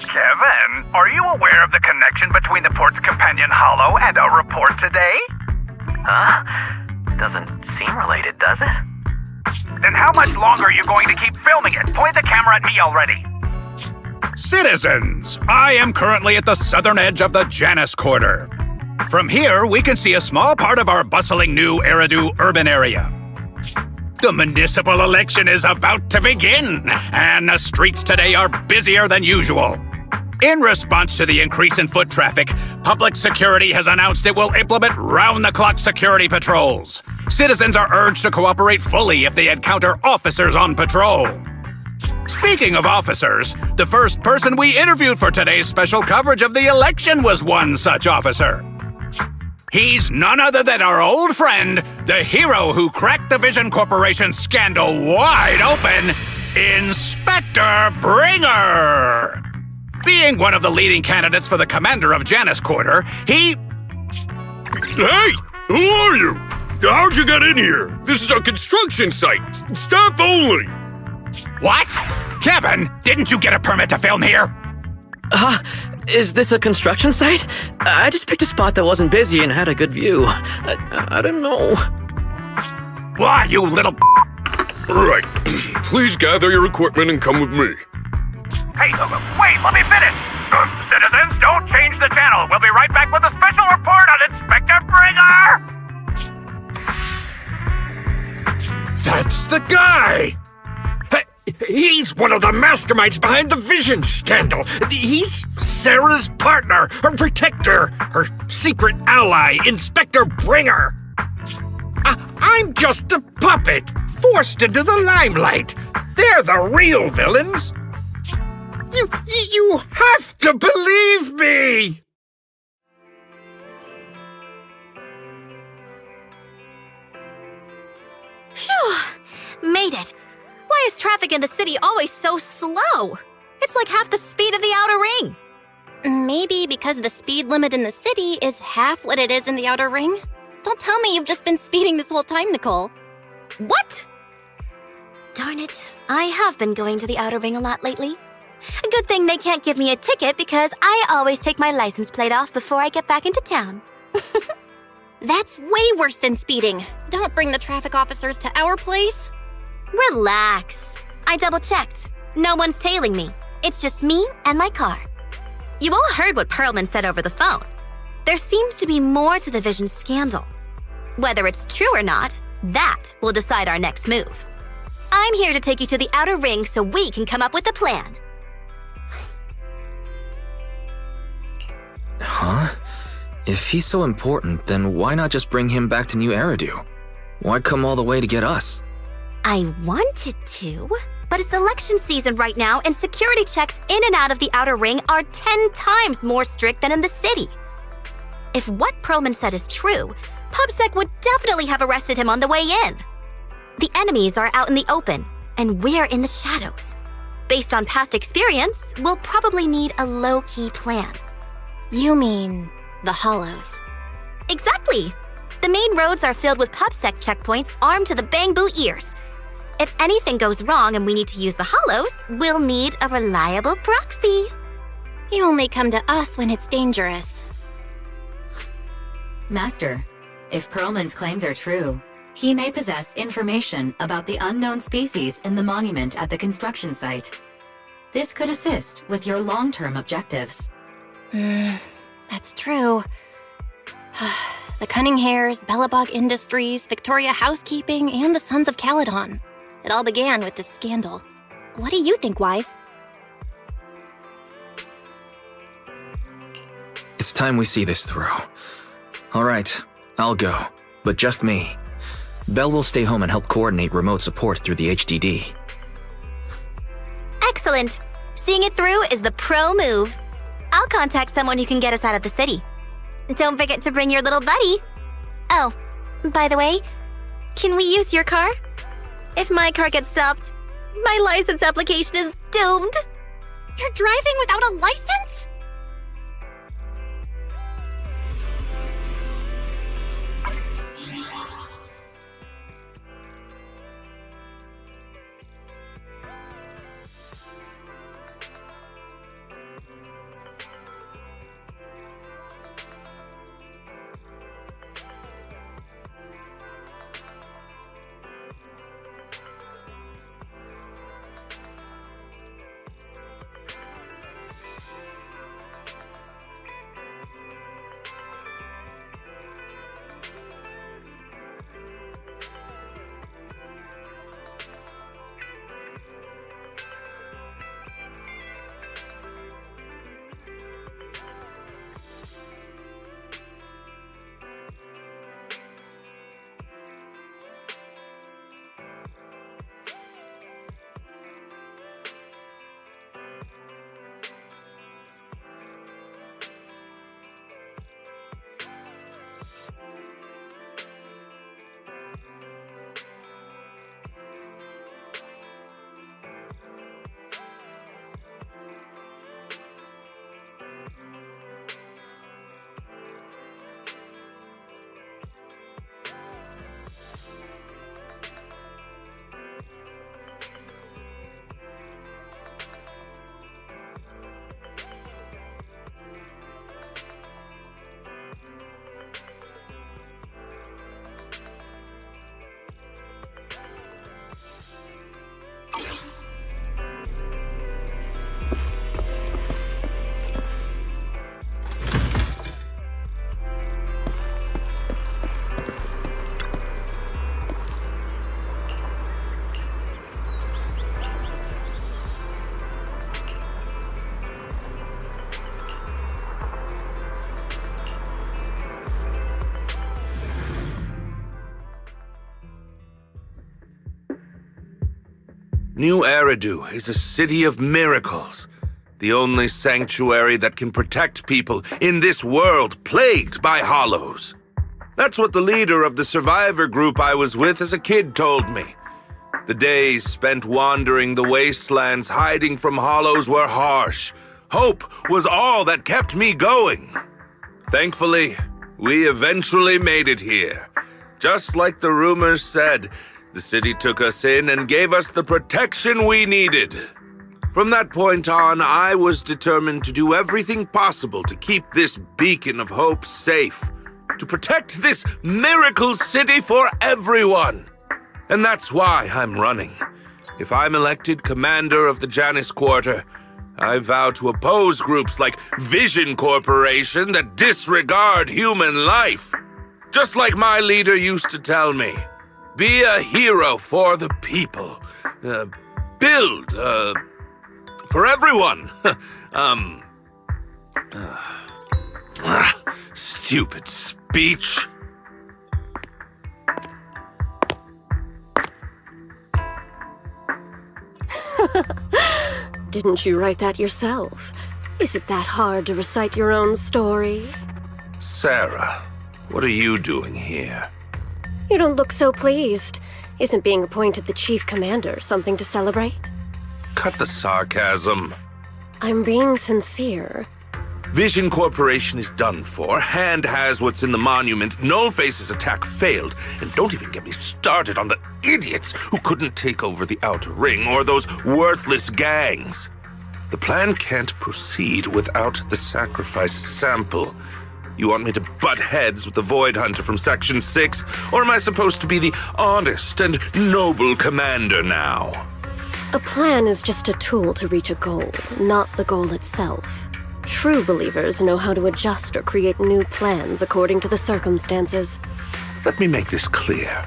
Kevin, are you aware of the connection between the port's companion hollow and our report today? Huh? Doesn't seem related, does it? Then how much longer are you going to keep filming it? Point the camera at me already. Citizens, I am currently at the southern edge of the Janus Quarter. From here, we can see a small part of our bustling new Eridu urban area. The municipal election is about to begin, and the streets today are busier than usual. In response to the increase in foot traffic, public security has announced it will implement round-the-clock security patrols. Citizens are urged to cooperate fully if they encounter officers on patrol. Speaking of officers, the first person we interviewed for today's special coverage of the election was one such officer. He's none other than our old friend, the hero who cracked the Vision Corporation scandal wide open, Inspector Bringer! Being one of the leading candidates for the commander of Janus Quarter, he... Hey! Who are you? How'd you get in here? This is a construction site. Staff only. What? Kevin, didn't you get a permit to film here? Is this a construction site? I just picked a spot that wasn't busy and had a good view. I don't know. Why, you little... Right. Please gather your equipment and come with me. Hey, wait, let me finish. Citizens, don't change the channel. We'll be right back with a special report on Inspector Bringer! That's the guy! He's one of the masterminds behind the Vision scandal. He's Sarah's partner, her protector, her secret ally, Inspector Bringer. I'm just a puppet, forced into the limelight. They're the real villains. You have to believe me! Phew! Made it. Why is traffic in the city always so slow? It's like half the speed of the outer ring. Maybe because the speed limit in the city is half what it is in the outer ring? Don't tell me you've just been speeding this whole time, Nicole. What? Darn it. I have been going to the outer ring a lot lately. A good thing they can't give me a ticket because I always take my license plate off before I get back into town. That's way worse than speeding. Don't bring the traffic officers to our place. Relax. I double-checked. No one's tailing me. It's just me and my car. You all heard what Perlman said over the phone. There seems to be more to the Vision scandal. Whether it's true or not, that will decide our next move. I'm here to take you to the outer ring so we can come up with a plan. Huh? If he's so important, then why not just bring him back to New Eridu? Why come all the way to get us? I wanted to, but it's election season right now and security checks in and out of the outer ring are 10 times more strict than in the city. If what Perlman said is true, PubSec would definitely have arrested him on the way in. The enemies are out in the open, and we're in the shadows. Based on past experience, we'll probably need a low-key plan. You mean the Hollows? Exactly! The main roads are filled with PubSec checkpoints armed to the bang-boo ears. If anything goes wrong and we need to use the Hollows, we'll need a reliable proxy. You only come to us when it's dangerous. Master, if Perlman's claims are true, he may possess information about the unknown species in the monument at the construction site. This could assist with your long-term objectives. That's true. The Cunning Hares, Bellabog Industries, Victoria Housekeeping, and the Sons of Caledon. It all began with this scandal. What do you think, Wise? It's time we see this through. All right, I'll go, but just me. Belle will stay home and help coordinate remote support through the HDD. Excellent. Seeing it through is the pro move. I'll contact someone who can get us out of the city. Don't forget to bring your little buddy. Oh, by the way, can we use your car? If my car gets stopped, my license application is doomed. You're driving without a license? New Eridu is a city of miracles. The only sanctuary that can protect people in this world plagued by hollows. That's what the leader of the survivor group I was with as a kid told me. The days spent wandering the wastelands hiding from hollows were harsh. Hope was all that kept me going. Thankfully, we eventually made it here. Just like the rumors said, the city took us in and gave us the protection we needed. From that point on, I was determined to do everything possible to keep this beacon of hope safe, to protect this miracle city for everyone. And that's why I'm running. If I'm elected commander of the Janus Quarter, I vow to oppose groups like Vision Corporation that disregard human life. Just like my leader used to tell me, be a hero for the people. Build, for everyone. Stupid speech. Didn't you write that yourself? Is it that hard to recite your own story? Sarah, what are you doing here? You don't look so pleased. Isn't being appointed the chief commander something to celebrate? Cut the sarcasm. I'm being sincere. Vision Corporation is done for. Hand has what's in the monument. Nullface's attack failed. And don't even get me started on the idiots who couldn't take over the Outer Ring or those worthless gangs. The plan can't proceed without the sacrifice sample. You want me to butt heads with the Void Hunter from Section 6? Or am I supposed to be the honest and noble commander now? A plan is just a tool to reach a goal, not the goal itself. True believers know how to adjust or create new plans according to the circumstances. Let me make this clear.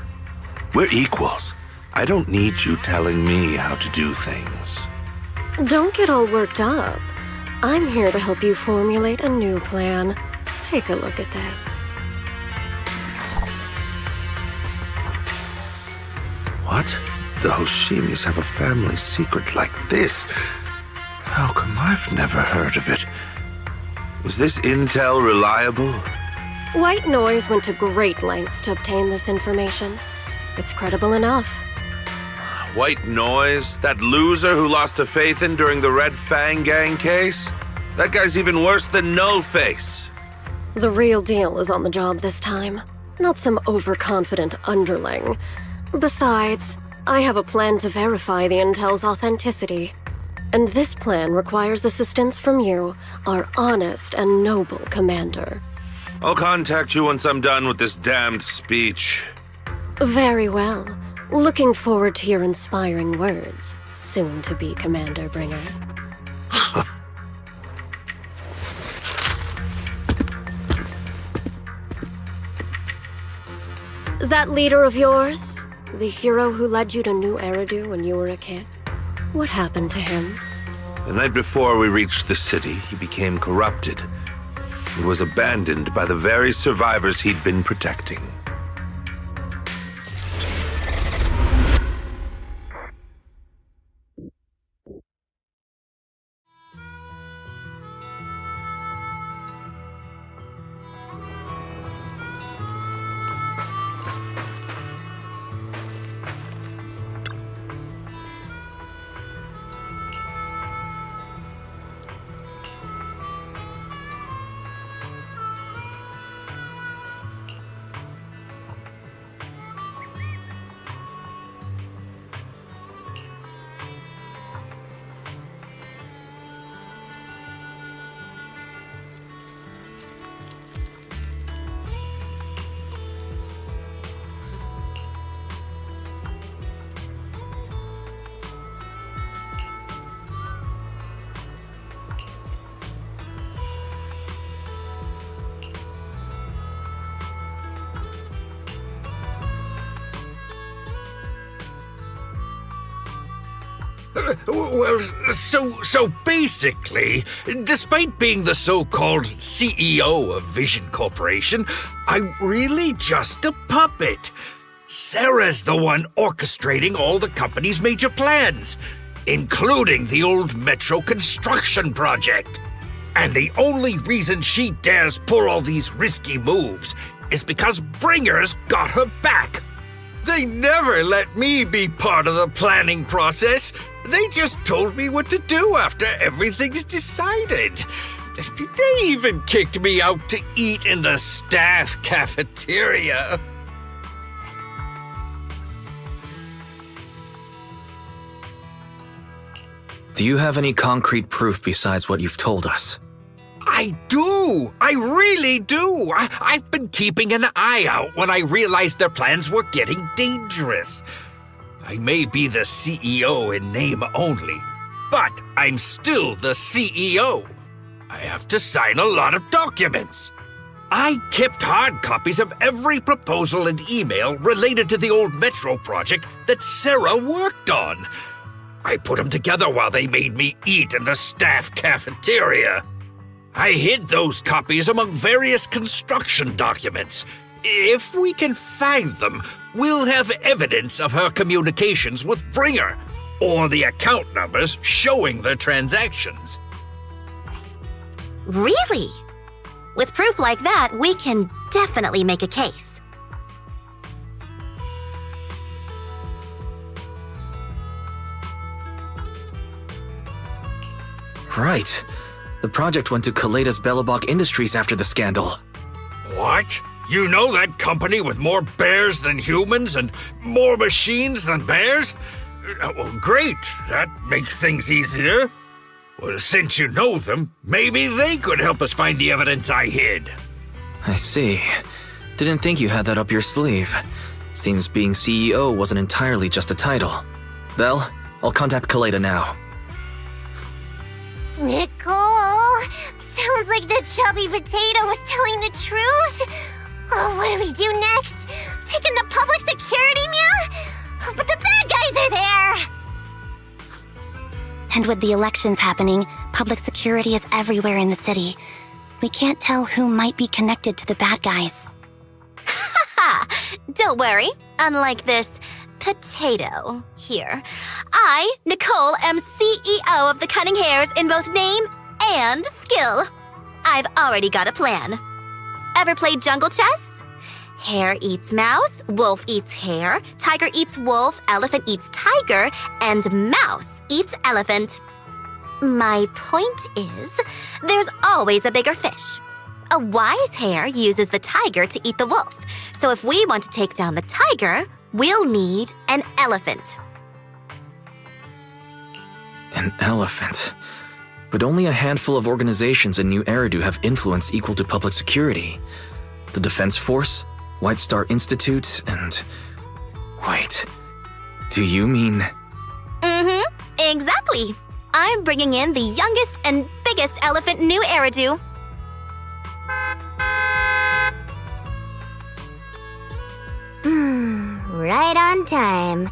We're equals. I don't need you telling me how to do things. Don't get all worked up. I'm here to help you formulate a new plan. Take a look at this. What? The Hoshimis have a family secret like this? How come I've never heard of it? Is this intel reliable? White Noise went to great lengths to obtain this information. It's credible enough. White Noise? That loser who lost to Phaethon during the Red Fang Gang case? That guy's even worse than Nullface. The real deal is on the job this time, not some overconfident underling. Besides, I have a plan to verify the intel's authenticity. And this plan requires assistance from you, our honest and noble commander. I'll contact you once I'm done with this damned speech. Very well. Looking forward to your inspiring words, soon to be Commander Bringer. That leader of yours? The hero who led you to New Eridu when you were a kid? What happened to him? The night before we reached the city, he became corrupted. He was abandoned by the very survivors he'd been protecting. Well, so basically, despite being the so-called CEO of Vision Corporation, I'm really just a puppet. Sarah's the one orchestrating all the company's major plans, including the old metro construction project. And the only reason she dares pull all these risky moves is because Bringer's got her back. They never let me be part of the planning process. They just told me what to do after everything's decided. They even kicked me out to eat in the staff cafeteria. Do you have any concrete proof besides what you've told us? I do! I really do! I've been keeping an eye out when I realized their plans were getting dangerous. I may be the CEO in name only, but I'm still the CEO. I have to sign a lot of documents. I kept hard copies of every proposal and email related to the old metro project that Sarah worked on. I put them together while they made me eat in the staff cafeteria. I hid those copies among various construction documents. If we can find them, we'll have evidence of her communications with Bringer, or the account numbers showing the transactions. Really? With proof like that, we can definitely make a case. Right. The project went to Kaleda's Belobog Industries after the scandal. What? You know that company with more bears than humans and more machines than bears? Well, great. That makes things easier. Well, since you know them, maybe they could help us find the evidence I hid. I see. Didn't think you had that up your sleeve. Seems being CEO wasn't entirely just a title. Belle, I'll contact Kaleda now. Nicole! Sounds like the chubby potato was telling the truth. Oh, what do we do next? Take him to public security, meow? But the bad guys are there! And with the elections happening, public security is everywhere in the city. We can't tell who might be connected to the bad guys. Ha! Don't worry. Unlike this potato here, I, Nicole, am CEO of the Cunning Hares in both name and skill. I've already got a plan. Ever played jungle chess? Hare eats mouse, wolf eats hare, tiger eats wolf, elephant eats tiger, and mouse eats elephant. My point is, there's always a bigger fish. A wise hare uses the tiger to eat the wolf. So if we want to take down the tiger, we'll need an elephant. An elephant. But only a handful of organizations in New Eridu have influence equal to public security. The Defense Force, White Star Institute, and... Wait, do you mean... Mm-hmm, exactly. I'm bringing in the youngest and biggest elephant in New Eridu. Right on time.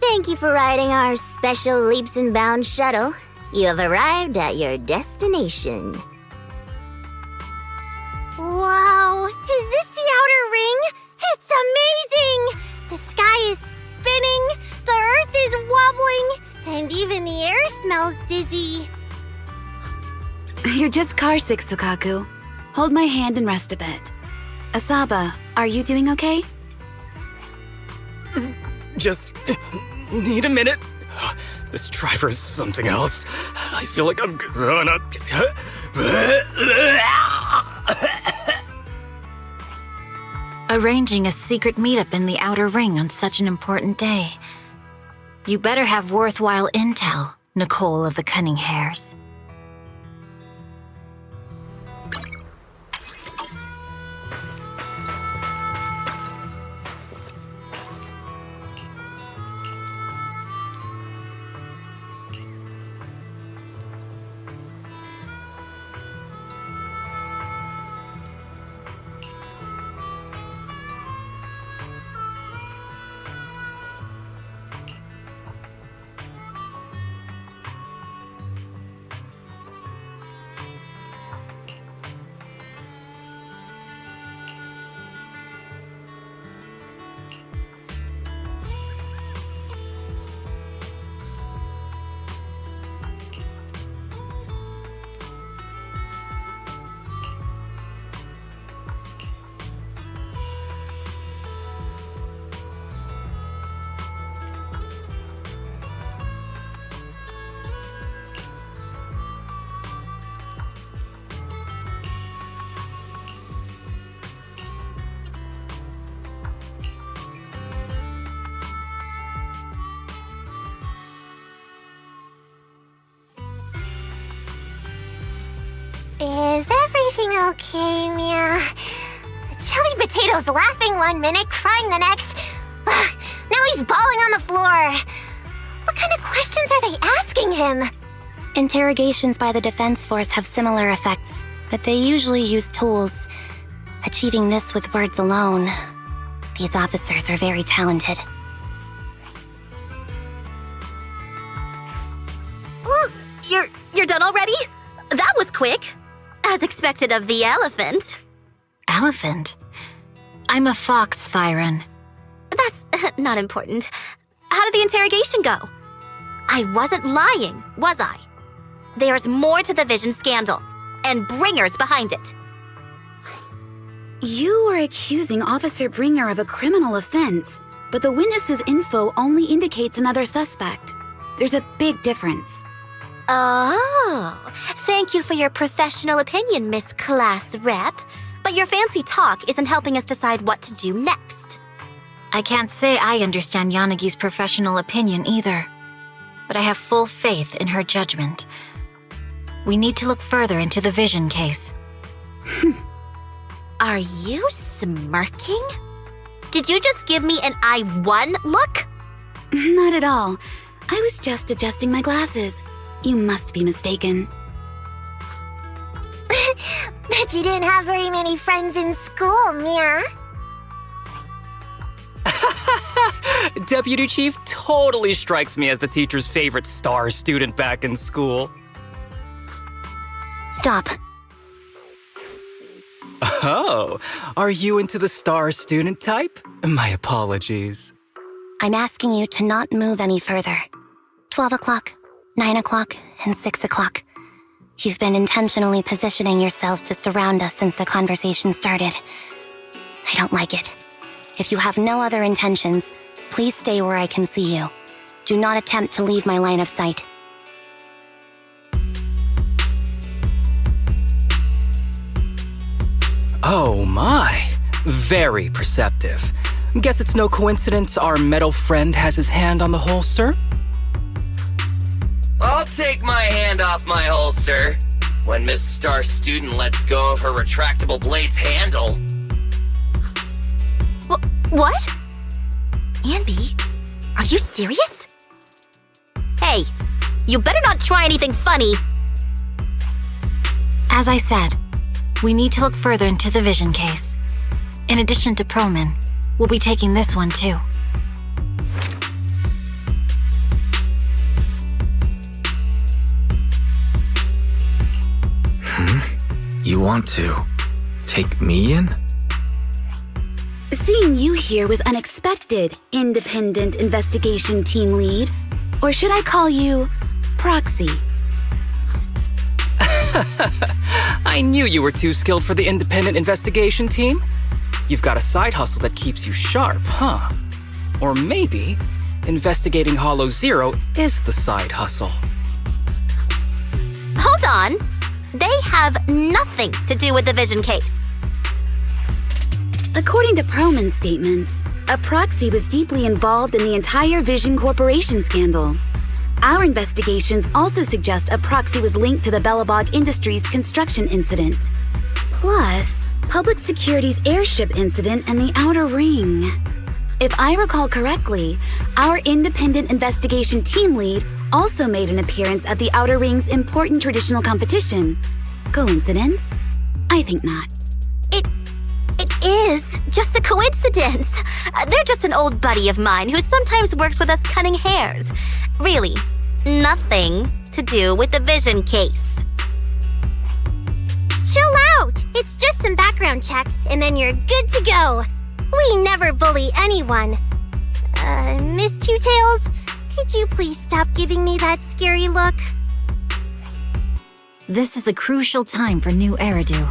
Thank you for riding our special leaps and bounds shuttle. You have arrived at your destination. Wow, is this the outer ring? It's amazing! The sky is spinning, the earth is wobbling, and even the air smells dizzy. You're just carsick, Sukaku. Hold my hand and rest a bit. Asaba, are you doing okay? Just need a minute. This driver is something else. I feel like I'm gonna... Arranging a secret meetup in the Outer Ring on such an important day. You better have worthwhile intel, Nicole of the Cunning Hares. Okay, Mia. Chubby Potato's laughing one minute, crying the next. Now he's bawling on the floor. What kind of questions are they asking him? Interrogations by the Defense Force have similar effects, but they usually use tools. Achieving this with words alone. These officers are very talented. You're done already? That was quick. As expected of the elephant. Elephant? I'm a fox, Thyron. That's not important. How did the interrogation go? I wasn't lying, was I? There's more to the Vision scandal, and Bringer's behind it. You are accusing Officer Bringer of a criminal offense, but the witness's info only indicates another suspect. There's a big difference. Oh, thank you for your professional opinion, Miss Class Rep. But your fancy talk isn't helping us decide what to do next. I can't say I understand Yanagi's professional opinion either, but I have full faith in her judgment. We need to look further into the Vision case. Are you smirking? Did you just give me an I won look? Not at all. I was just adjusting my glasses. You must be mistaken. Bet you didn't have very many friends in school, Mia. Deputy Chief totally strikes me as the teacher's favorite star student back in school. Stop. Oh, are you into the star student type? My apologies. I'm asking you to not move any further. 12 o'clock, 9 o'clock, and 6 o'clock. You've been intentionally positioning yourselves to surround us since the conversation started. I don't like it. If you have no other intentions, please stay where I can see you. Do not attempt to leave my line of sight. Oh my, very perceptive. Guess it's no coincidence our metal friend has his hand on the holster? I'll take my hand off my holster when Miss Star Student lets go of her retractable blade's handle. What? Anby, are you serious? Hey, you better not try anything funny. As I said, we need to look further into the Vision case. In addition to Proman, we'll be taking this one too. You want to take me in? Seeing you here was unexpected, Independent Investigation Team Lead. Or should I call you Proxy? I knew you were too skilled for the Independent Investigation Team. You've got a side hustle that keeps you sharp, huh? Or maybe investigating Hollow Zero is the side hustle. Hold on. They have nothing to do with the Vision case. According to Proman's statements, a proxy was deeply involved in the entire Vision Corporation scandal. Our investigations also suggest a proxy was linked to the Belobog Industries construction incident. Plus, Public Security's airship incident and the Outer Ring. If I recall correctly, our Independent Investigation Team Lead also made an appearance at the Outer Ring's important traditional competition. Coincidence? I think not. It is just a coincidence. They're just an old buddy of mine who sometimes works with us cunning hares. Really, nothing to do with the Vision case. Chill out! It's just some background checks, and then you're good to go. We never bully anyone. Miss Two Tails, could you please stop giving me that scary look? This is a crucial time for New Eridu.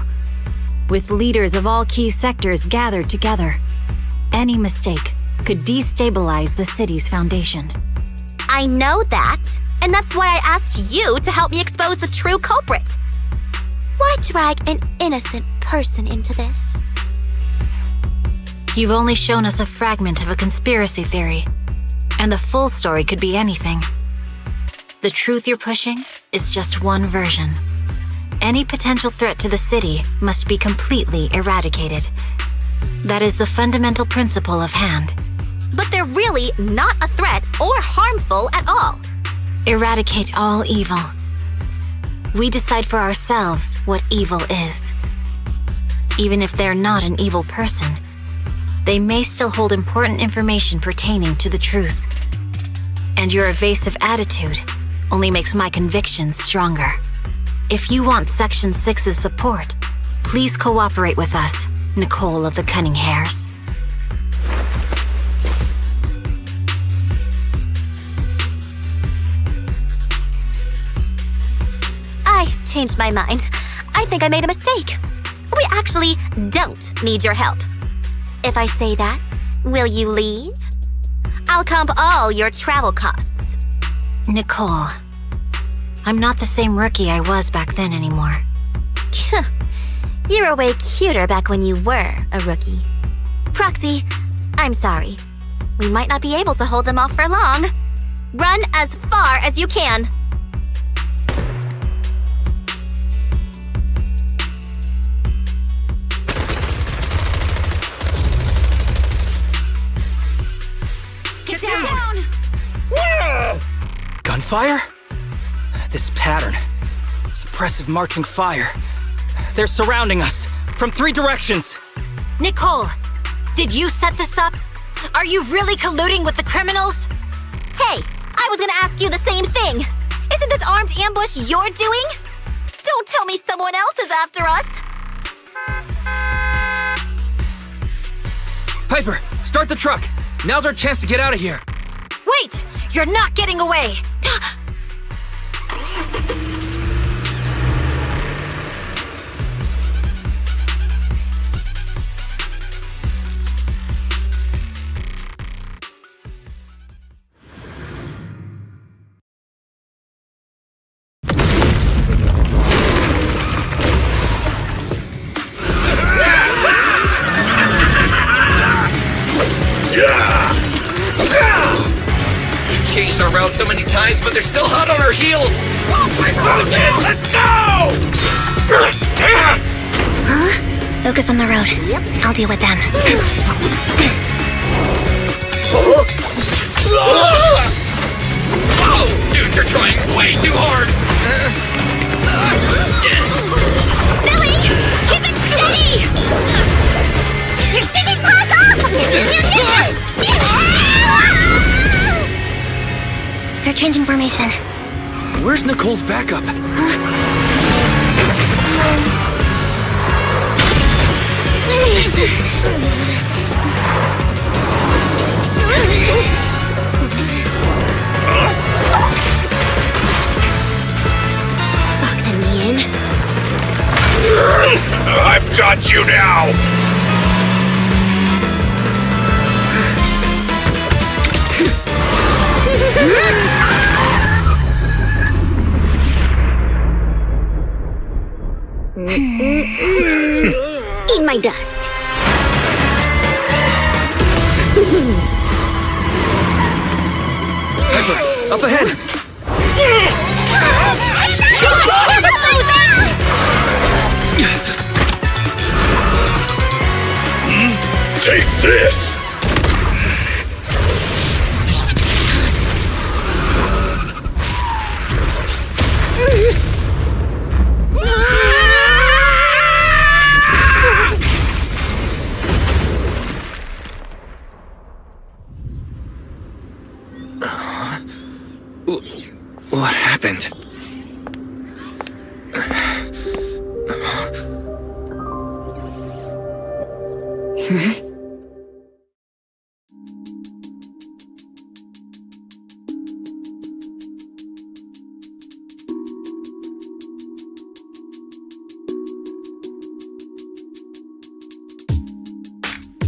With leaders of all key sectors gathered together, any mistake could destabilize the city's foundation. I know that, and that's why I asked you to help me expose the true culprit. Why drag an innocent person into this? You've only shown us a fragment of a conspiracy theory, and the full story could be anything. The truth you're pushing is just one version, Any potential threat to the city must be completely eradicated. That is the fundamental principle of Hand. But they're really not a threat or harmful at all. Eradicate all evil. We decide for ourselves what evil is. Even if they're not an evil person, they may still hold important information pertaining to the truth. And your evasive attitude only makes my convictions stronger. If you want Section 6's support, please cooperate with us, Nicole of the Cunning Hairs. I changed my mind. I think I made a mistake. We actually don't need your help. If I say that, will you leave? I'll comp all your travel costs. Nicole, I'm not the same rookie I was back then anymore. You were way cuter back when you were a rookie. Proxy, I'm sorry. We might not be able to hold them off for long. Run as far as you can. Get down! Gunfire? This pattern. Suppressive marching fire. They're surrounding us from 3 directions. Nicole, did you set this up? Are you really colluding with the criminals? Hey, I was gonna ask you the same thing. Isn't this armed ambush you're doing? Don't tell me someone else is after us. Piper, start the truck. Now's our chance to get out of here. Wait! You're not getting away! We've changed our route so many times, but they're still hot on our heels! Let's go! Huh? Focus on the road. Yep. I'll deal with them. Oh, dude, you're trying way too hard! Billy! Keep it steady! You're sticking claws off! They're changing formation. Where's Nicole's backup? Boxing me in. I've got you now! Eat my dust. Piper, up ahead! Take this! What happened?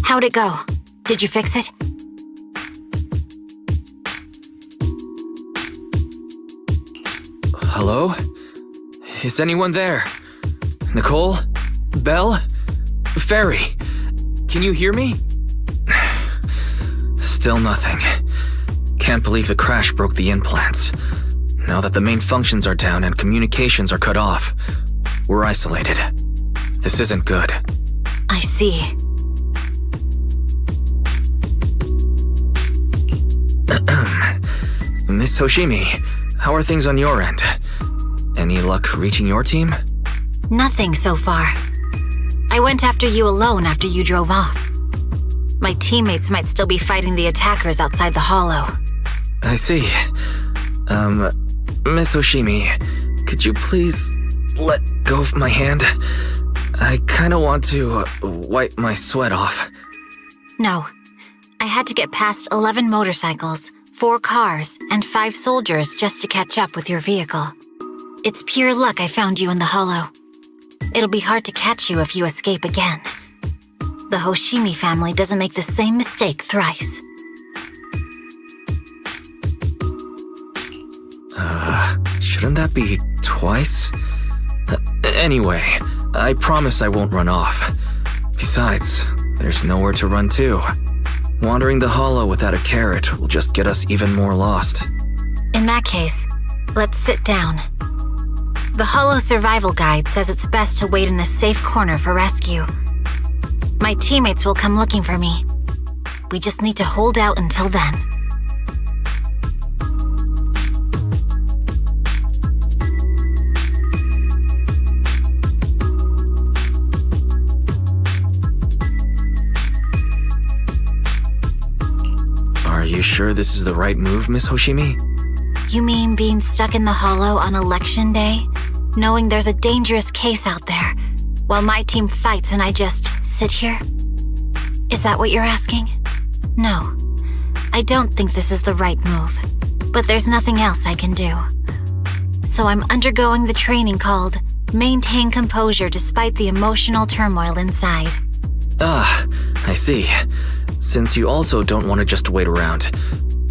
How'd it go? Did you fix it? Hello? Is anyone there? Nicole? Belle? Ferry? Can you hear me? Still nothing. Can't believe the crash broke the implants. Now that the main functions are down and communications are cut off, we're isolated. This isn't good. I see. Miss Hoshimi, how are things on your end? Any luck reaching your team? Nothing so far. I went after you alone after you drove off. My teammates might still be fighting the attackers outside the hollow. I see. Miss Hoshimi, could you please let go of my hand? I kinda want to wipe my sweat off. No. I had to get past 11 motorcycles, 4 cars, and 5 soldiers just to catch up with your vehicle. It's pure luck I found you in the hollow. It'll be hard to catch you if you escape again. The Hoshimi family doesn't make the same mistake thrice. Shouldn't that be twice? Anyway, I promise I won't run off. Besides, there's nowhere to run to. Wandering the hollow without a carrot will just get us even more lost. In that case, let's sit down. The Hollow Survival Guide says it's best to wait in a safe corner for rescue. My teammates will come looking for me. We just need to hold out until then. Are you sure this is the right move, Miss Hoshimi? You mean being stuck in the hollow on election day? Knowing there's a dangerous case out there, while my team fights and I just sit here? Is that what you're asking? No, I don't think this is the right move, but there's nothing else I can do. So I'm undergoing the training called Maintain Composure Despite the Emotional Turmoil Inside. Ah, I see. Since you also don't want to just wait around,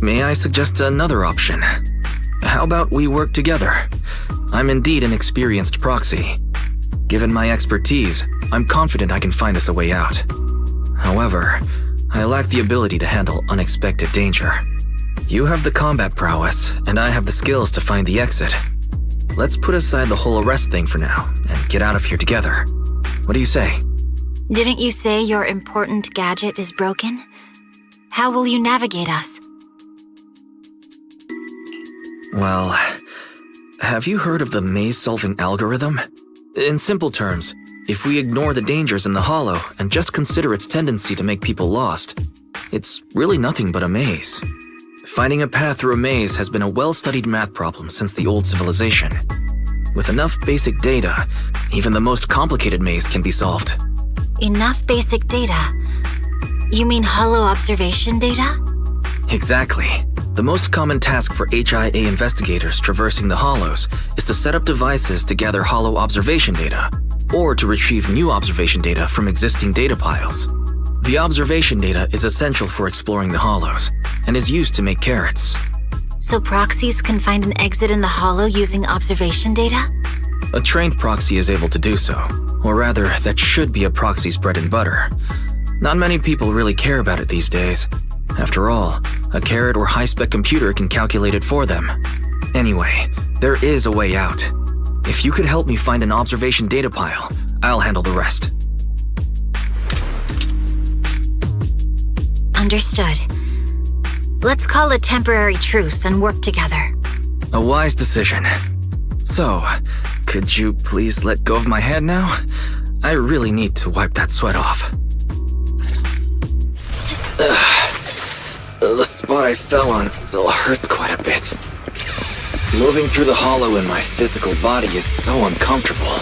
may I suggest another option? How about we work together? I'm indeed an experienced proxy. Given my expertise, I'm confident I can find us a way out. However, I lack the ability to handle unexpected danger. You have the combat prowess, and I have the skills to find the exit. Let's put aside the whole arrest thing for now, and get out of here together. What do you say? Didn't you say your important gadget is broken? How will you navigate us? Well, have you heard of the maze-solving algorithm? In simple terms, if we ignore the dangers in the hollow and just consider its tendency to make people lost, it's really nothing but a maze. Finding a path through a maze has been a well-studied math problem since the old civilization. With enough basic data, even the most complicated maze can be solved. Enough basic data? You mean hollow observation data? Exactly. The most common task for HIA investigators traversing the hollows is to set up devices to gather hollow observation data, or to retrieve new observation data from existing data piles. The observation data is essential for exploring the hollows, and is used to make carrots. So proxies can find an exit in the hollow using observation data? A trained proxy is able to do so, or rather, that should be a proxy's bread and butter. Not many people really care about it these days. After all, a carrot or high-spec computer can calculate it for them. Anyway, there is a way out. If you could help me find an observation data pile, I'll handle the rest. Understood. Let's call a temporary truce and work together. A wise decision. So, could you please let go of my hand now? I really need to wipe that sweat off. The spot I fell on still hurts quite a bit. Moving through the hollow in my physical body is so uncomfortable.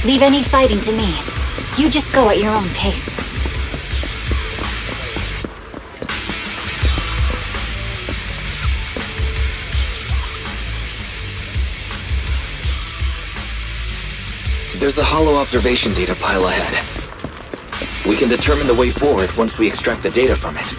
Leave any fighting to me. You just go at your own pace. There's a hollow observation data pile ahead. We can determine the way forward once we extract the data from it.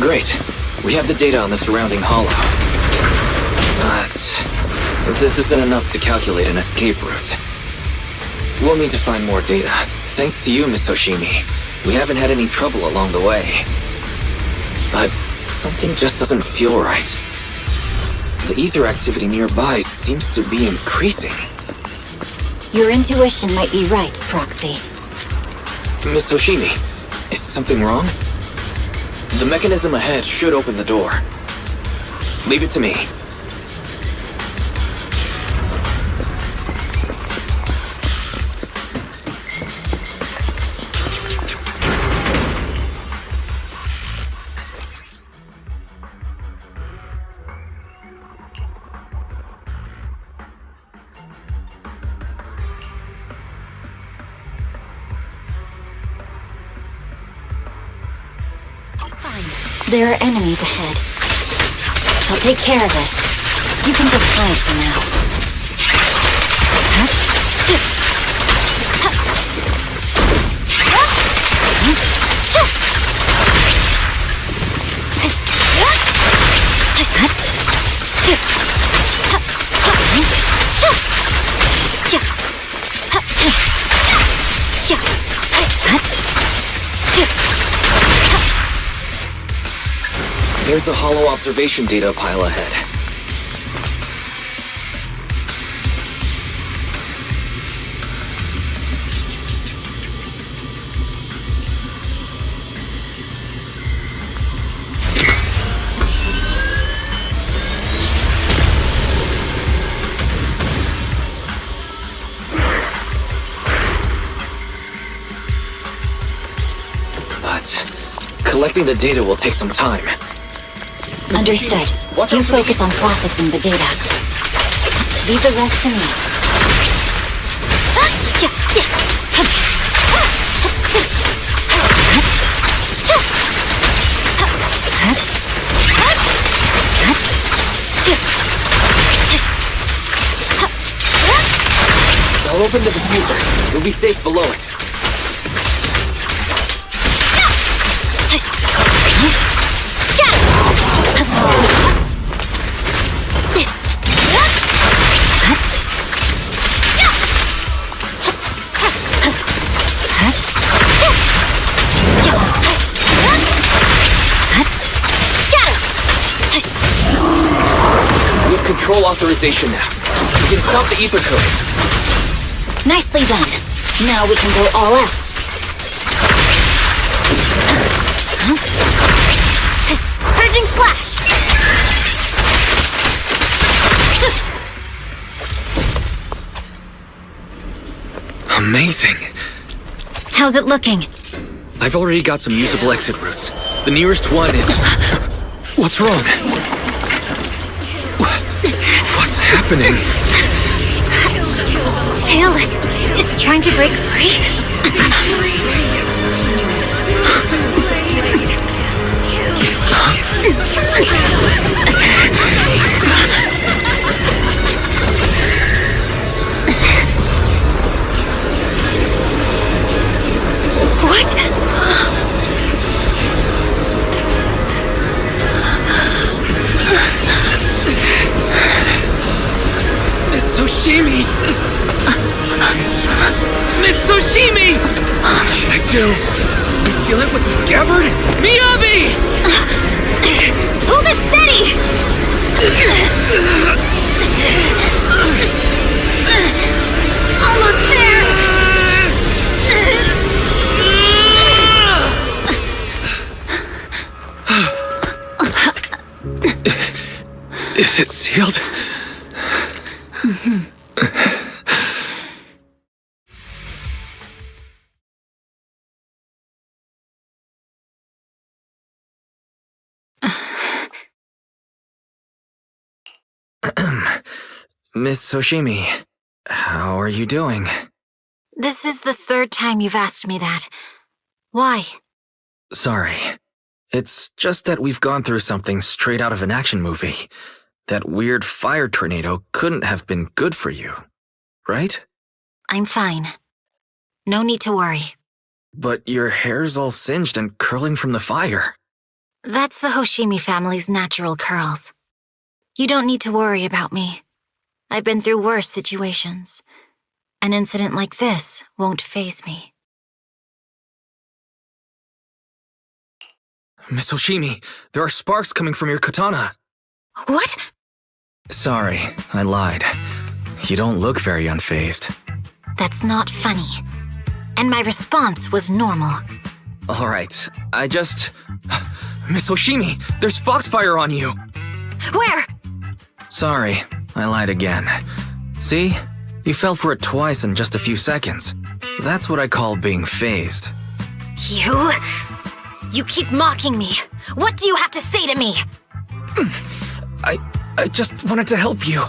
Great. We have the data on the surrounding hollow. But this isn't enough to calculate an escape route. We'll need to find more data. Thanks to you, Miss Hoshimi, we haven't had any trouble along the way. But something just doesn't feel right. The ether activity nearby seems to be increasing. Your intuition might be right, Proxy. Miss Hoshimi, is something wrong? The mechanism ahead should open the door. Leave it to me. There are enemies ahead. I'll take care of this. You can just hide for now. There's a hollow observation data pile ahead. But collecting the data will take some time. Understood. You focus on processing the data. Leave the rest to me. I'll open the diffuser. You'll be safe below it. We have control authorization now. We can stop the ether code. Nicely done. Now we can go all out. Purging slash! Amazing. How's it looking? I've already got some usable exit routes. The nearest one is... What's wrong? What's happening? Tailless is trying to break free. What? Miss Hoshimi! Miss Hoshimi! What should I do? We seal it with the scabbard? Miyabi! Hold it steady! Almost there! Is it sealed? Miss Hoshimi, how are you doing? This is the third time you've asked me that. Why? Sorry. It's just that we've gone through something straight out of an action movie. That weird fire tornado couldn't have been good for you, right? I'm fine. No need to worry. But your hair's all singed and curling from the fire. That's the Hoshimi family's natural curls. You don't need to worry about me. I've been through worse situations. An incident like this won't faze me. Miss Hoshimi, there are sparks coming from your katana. What? Sorry, I lied. You don't look very unfazed. That's not funny. And my response was normal. Alright, Miss Hoshimi, there's foxfire on you! Where? Sorry, I lied again. See? You fell for it twice in just a few seconds. That's what I call being phased. You keep mocking me. What do you have to say to me? I just wanted to help you.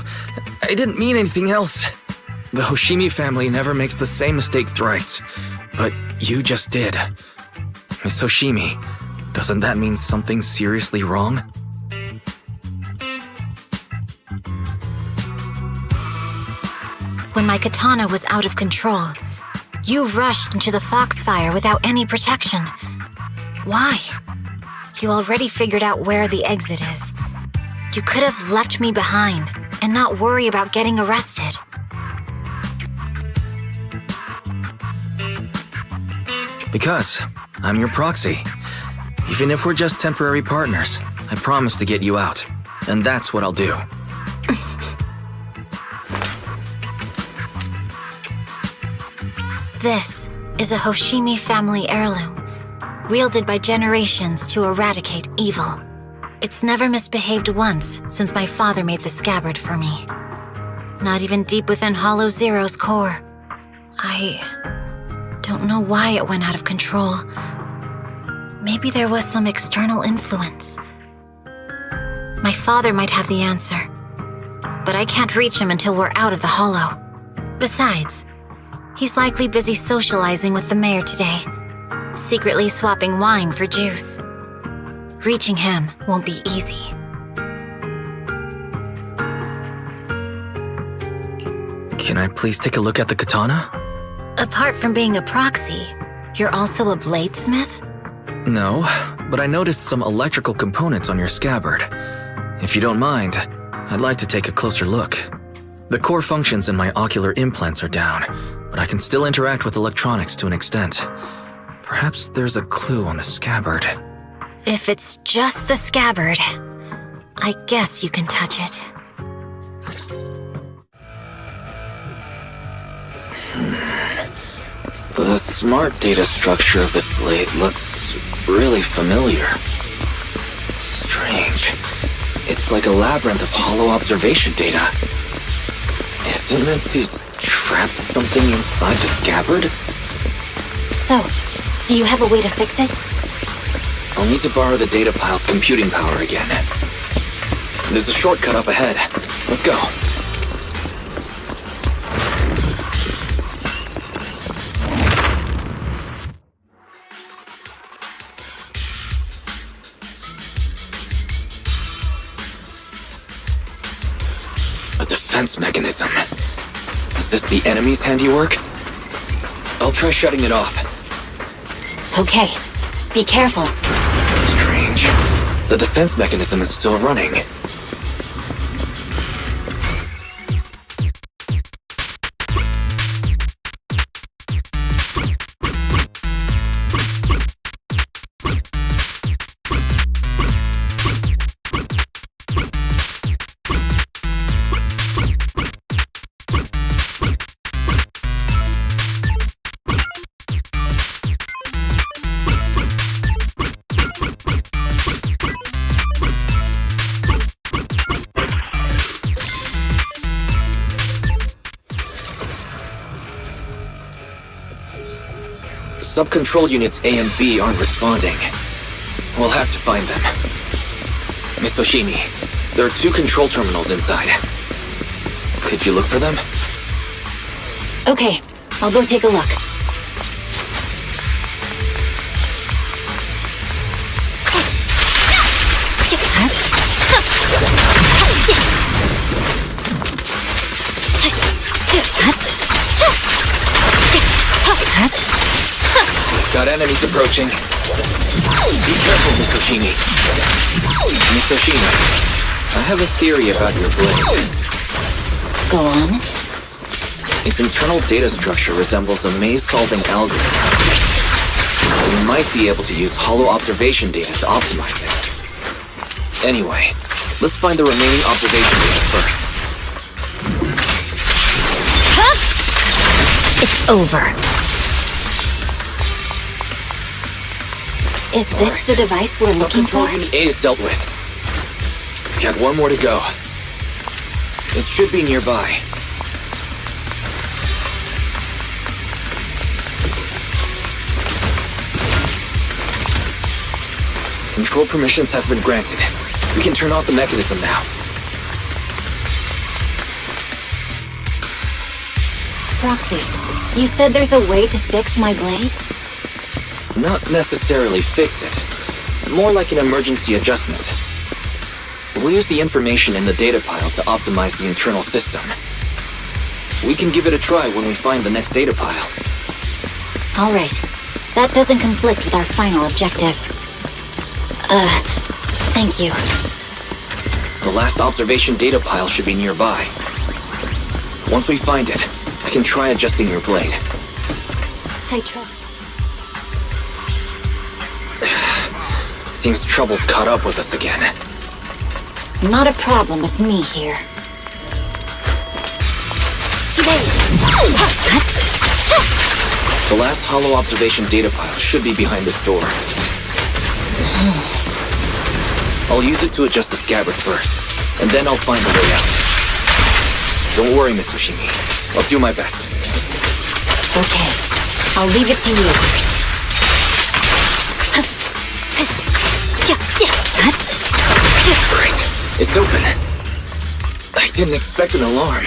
I didn't mean anything else. The Hoshimi family never makes the same mistake thrice. But you just did. Miss Hoshimi, doesn't that mean something's seriously wrong? When my katana was out of control, you rushed into the foxfire without any protection. Why? You already figured out where the exit is. You could have left me behind and not worry about getting arrested. Because I'm your proxy. Even if we're just temporary partners, I promise to get you out. And that's what I'll do. This is a Hoshimi family heirloom, wielded by generations to eradicate evil. It's never misbehaved once since my father made the scabbard for me. Not even deep within Hollow Zero's core. I don't know why it went out of control. Maybe there was some external influence. My father might have the answer, but I can't reach him until we're out of the Hollow. Besides, he's likely busy socializing with the mayor today, secretly swapping wine for juice. Reaching him won't be easy. Can I please take a look at the katana? Apart from being a proxy, you're also a bladesmith? No, but I noticed some electrical components on your scabbard. If you don't mind, I'd like to take a closer look. The core functions in my ocular implants are down, but I can still interact with electronics to an extent. Perhaps there's a clue on the scabbard. If it's just the scabbard, I guess you can touch it. The smart data structure of this blade looks really familiar. Strange. It's like a labyrinth of hollow observation data. Is it meant to trap something inside the scabbard? So, do you have a way to fix it? I'll need to borrow the data pile's computing power again. There's a shortcut up ahead. Let's go. A defense mechanism. Is this the enemy's handiwork? I'll try shutting it off. Okay, be careful. Strange. The defense mechanism is still running. Sub-control units A and B aren't responding. We'll have to find them. Miss Hoshimi, there are 2 control terminals inside. Could you look for them? Okay, I'll go take a look. Got enemies approaching. Be careful, Miss Oshimi. Miss Oshimi, I have a theory about your blade. Go on. Its internal data structure resembles a maze-solving algorithm. We might be able to use hollow observation data to optimize it. Anyway, let's find the remaining observation data first. It's over. Is this the device we're looking for? Control Unit A is dealt with. We've got one more to go. It should be nearby. Control permissions have been granted. We can turn off the mechanism now. Proxy, you said there's a way to fix my blade? Not necessarily fix it. More like an emergency adjustment. We'll use the information in the data pile to optimize the internal system. We can give it a try when we find the next data pile. All right. That doesn't conflict with our final objective. Thank you. The last observation data pile should be nearby. Once we find it, I can try adjusting your blade. I trust... Seems trouble's caught up with us again. Not a problem with me here. The last hollow observation data pile should be behind this door. I'll use it to adjust the scabbard first, and then I'll find a way out. Don't worry, Miss Oshimi. I'll do my best. Okay. I'll leave it to you. Great. It's open. I didn't expect an alarm.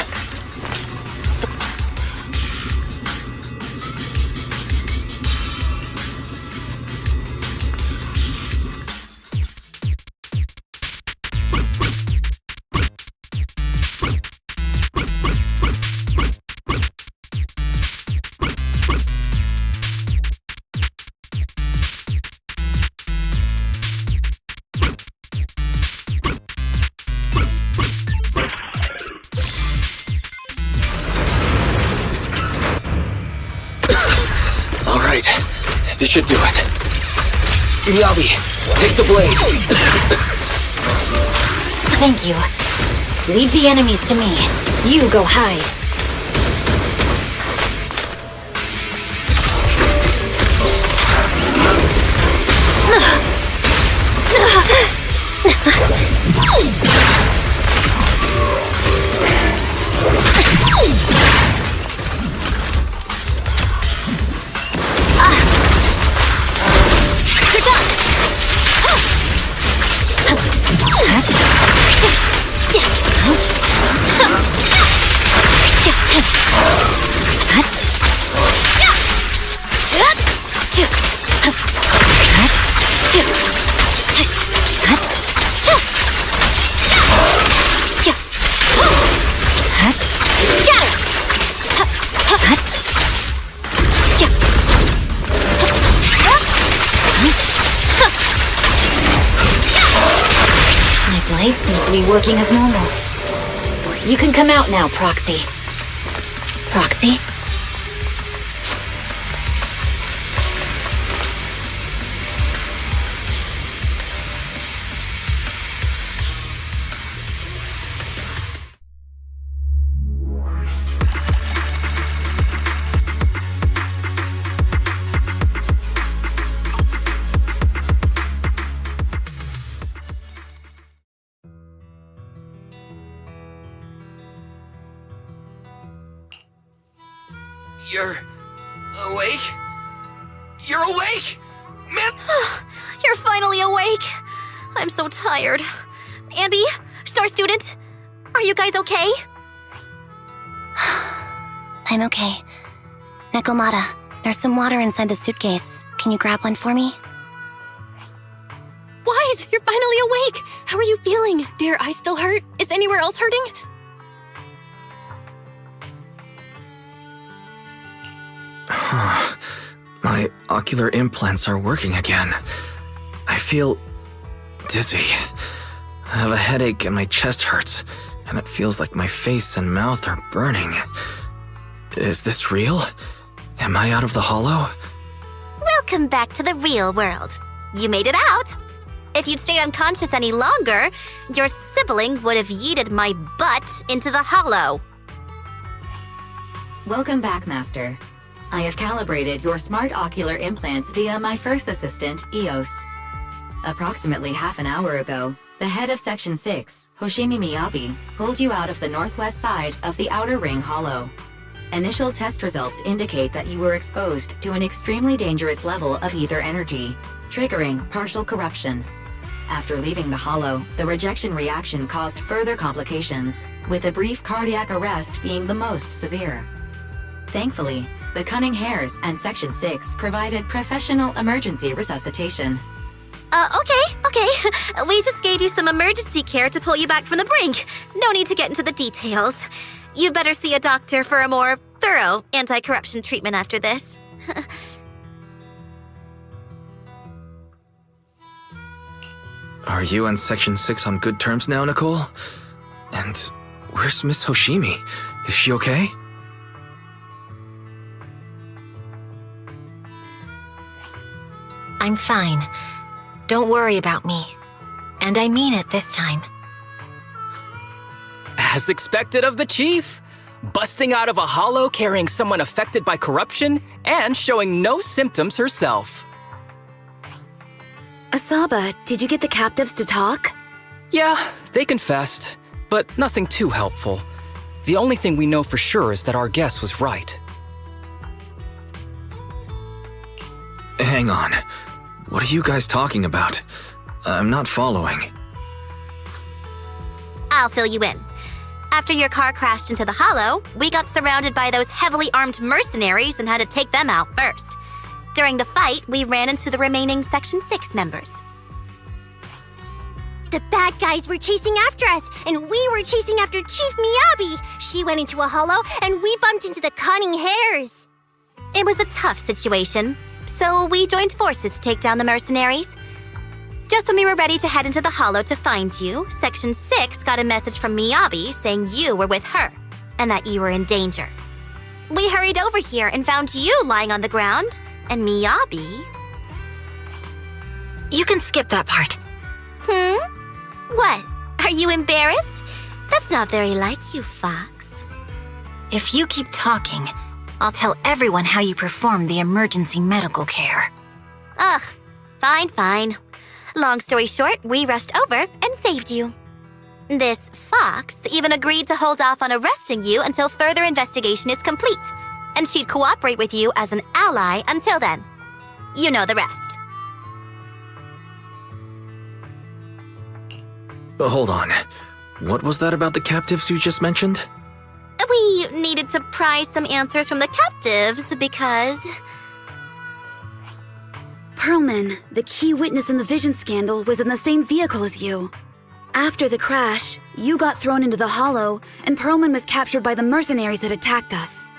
This should do it. Miyabi, take the blade. Thank you. Leave the enemies to me. You go hide. Seems to be working as normal. You can come out now, Proxy. Proxy? You're awake? You're awake! Man! You're finally awake! I'm so tired. Anby, Star Student, are you guys okay? I'm okay. Nekomata, there's some water inside the suitcase. Can you grab one for me? Wise, you're finally awake! How are you feeling? Do your eyes still hurt? Is anywhere else hurting? My ocular implants are working again. I feel dizzy. I have a headache and my chest hurts, and it feels like my face and mouth are burning. Is this real? Am I out of the hollow? Welcome back to the real world. You made it out. If you'd stayed unconscious any longer, your sibling would have yeeted my butt into the hollow. Welcome back, Master. I have calibrated your smart ocular implants via my first assistant, EOS. Approximately half an hour ago, the head of Section 6, Hoshimi Miyabi, pulled you out of the northwest side of the Outer Ring Hollow. Initial test results indicate that you were exposed to an extremely dangerous level of ether energy, triggering partial corruption. After leaving the hollow, the rejection reaction caused further complications, with a brief cardiac arrest being the most severe. Thankfully, the Cunning Hares and Section 6 provided professional emergency resuscitation. Okay. We just gave you some emergency care to pull you back from the brink. No need to get into the details. You better see a doctor for a more thorough anti-corruption treatment after this. Are you and Section 6 on good terms now, Nicole? And where's Miss Hoshimi? Is she okay? I'm fine. Don't worry about me. And I mean it this time. As expected of the chief. Busting out of a hollow carrying someone affected by corruption and showing no symptoms herself. Asaba, did you get the captives to talk? Yeah, they confessed, but nothing too helpful. The only thing we know for sure is that our guess was right. Hang on. What are you guys talking about? I'm not following. I'll fill you in. After your car crashed into the hollow, we got surrounded by those heavily armed mercenaries and had to take them out first. During the fight, we ran into the remaining Section 6 members. The bad guys were chasing after us, and we were chasing after Chief Miyabi. She went into a hollow, and we bumped into the Cunning Hares. It was a tough situation, so we joined forces to take down the mercenaries. Just when we were ready to head into the hollow to find you, Section 6 got a message from Miyabi saying you were with her, and that you were in danger. We hurried over here and found you lying on the ground, and Miyabi... You can skip that part. What? Are you embarrassed? That's not very like you, Fox. If you keep talking, I'll tell everyone how you performed the emergency medical care. Ugh, fine. Long story short, we rushed over and saved you. This Fox even agreed to hold off on arresting you until further investigation is complete, and she'd cooperate with you as an ally until then. You know the rest. Hold on. What was that about the captives you just mentioned? We needed to pry some answers from the captives because... Perlman, the key witness in the Vision scandal, was in the same vehicle as you. After the crash, you got thrown into the hollow, and Perlman was captured by the mercenaries that attacked us.